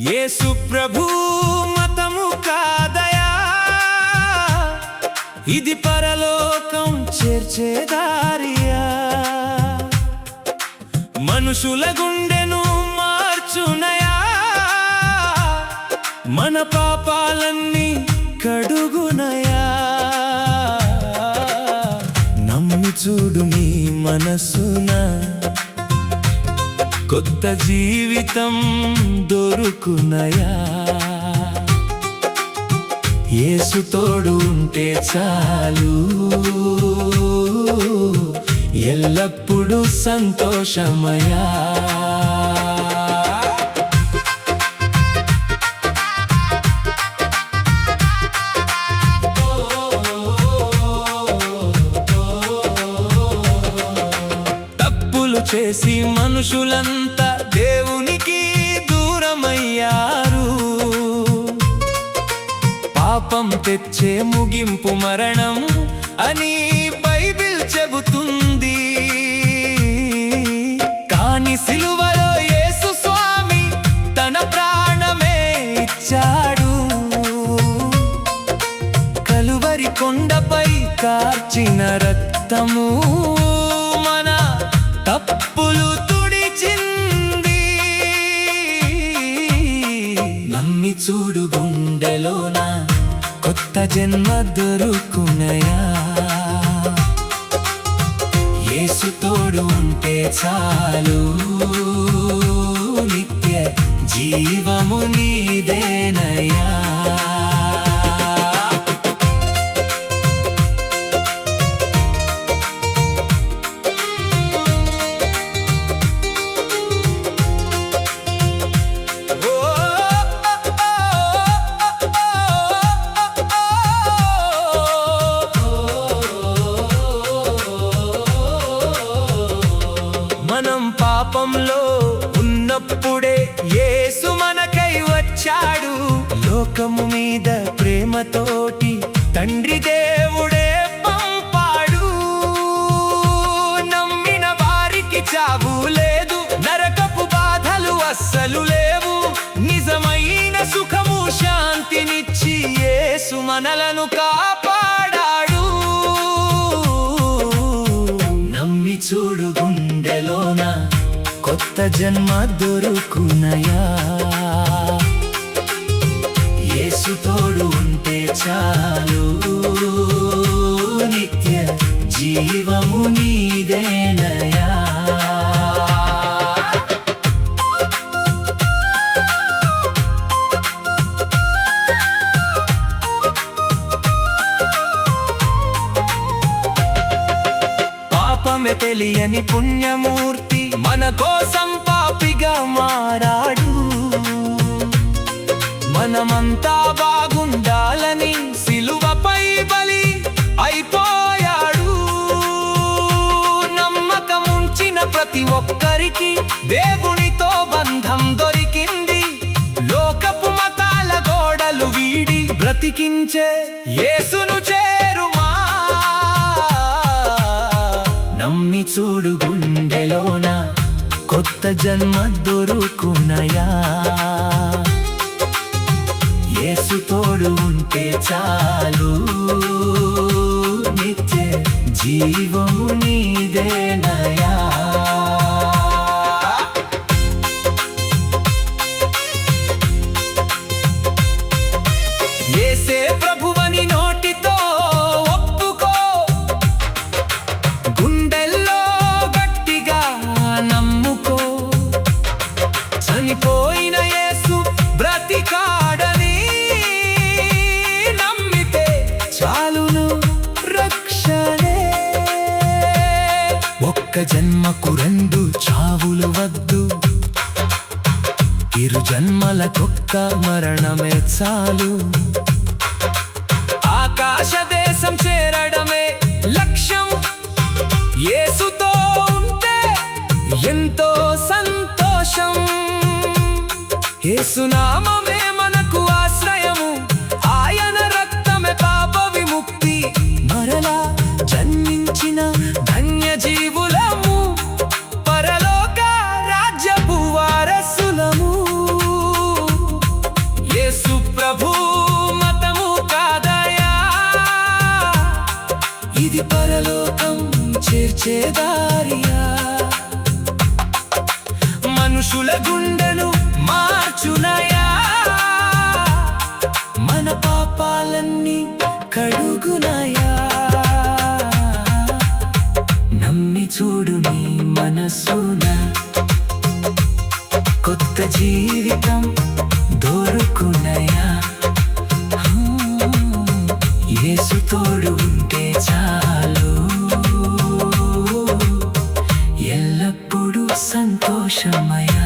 యేసు ప్రభు మతము కాదయా, ఇది పరలోకం చేర్చే దారియా. మనుషుల గుండెను మార్చునయా, మన పాపాలన్నీ కడుగునయా. నమ్మి చూడు నీ మనసున, కొత్త జీవితం దొరుకునయా. యేసు తోడు ఉంటే చాలు, ఎల్లప్పుడూ సంతోషమయా. తప్పులు చేసి మనుషులంతా దేవునికి దూరమయ్యారు. పాపం తెచ్చే ముగింపు మరణం అని బైబిల్ చెబుతుంది. కాని సిలువలో యేసు స్వామి తన ప్రాణమే ఇచ్చాడు. కలువరి కొండపై కార్చిన రక్తము మన తప్పులు తుడిచింది. నమ్మి చూడు గుండెలోన కొత్త జన్మ దొరుకునయా. యేసు తోడు ఉంటే చాలు, నిత్య జీవము నీదేనయా. మనం పాపంలో ఉన్నప్పుడే యేసు మనకై వచ్చాడు. లోకము మీద ప్రేమతోటి తండ్రి దేవుడే పంపాడు. నమ్మిన వారికి చావు లేదు, నరకపు బాధలు అస్సలు లేవు. నిజమైన సుఖము శాంతినిచ్చి యేసు మనలను కాపాడాడు. నమ్మి చూడు గుండెలోన కొత్త జన్మ దొరుకునయా. యేసు తోడు ఉంటే చాలు, నిత్య జీవము నీదేనయా. పాపమే తెలియని పుణ్యమూర్తి మన కోసం పాపిగా మారాడు. మనమంతా బాగుండాలని సిలువపై బలి అయిపోయాడు. నమ్మకముంచిన ప్రతి ఒక్కరికి దేవునితో బంధం దొరికింది. లోకపు మతాల గోడలు వీడి బ్రతికించే యేసును చేరుమా. నమ్మి చూడు గుండెలోన కొత్త జన్మ దొరుకునయా. యేసు తోడు ఉంటే చాలు, నిత్య జీవము నీదేనయా. యేసే ప్రభువని నోటితో ఒప్పుకో, గుండెల్లో గట్టిగా నమ్ముకో. చనిపోయిన యేసు బ్రతికాడని నమ్మితే చాలును రక్షణే. ఒక్క జన్మకు రెండు చావులు వద్దు, ఇరు జన్మలకొక్క మరణమే చాలు. ఆకాశ దేశం చేరడమే లక్ష్యం, యేసుతో ఉంటే ఎంతో సంతోషం. యేసు నామమే మనకు ఆశ్రయము, ఆయన రక్తమే పాప విముక్తి. మరలా జన్మించిన ధన్య జీవులము, పరలోక రాజ్యపు వారసులము. నడిపించే దారియా మనుషుల గుండెను మార్చునయా మన పాపాలన్నీ కడుగునయా నమ్మి చూడు నీ మనసున కొత్త జీవితం దొరుకునయా యేసు తోడు ఉంటే చాలు ఎల్లప్పుడూ సంతోషమయా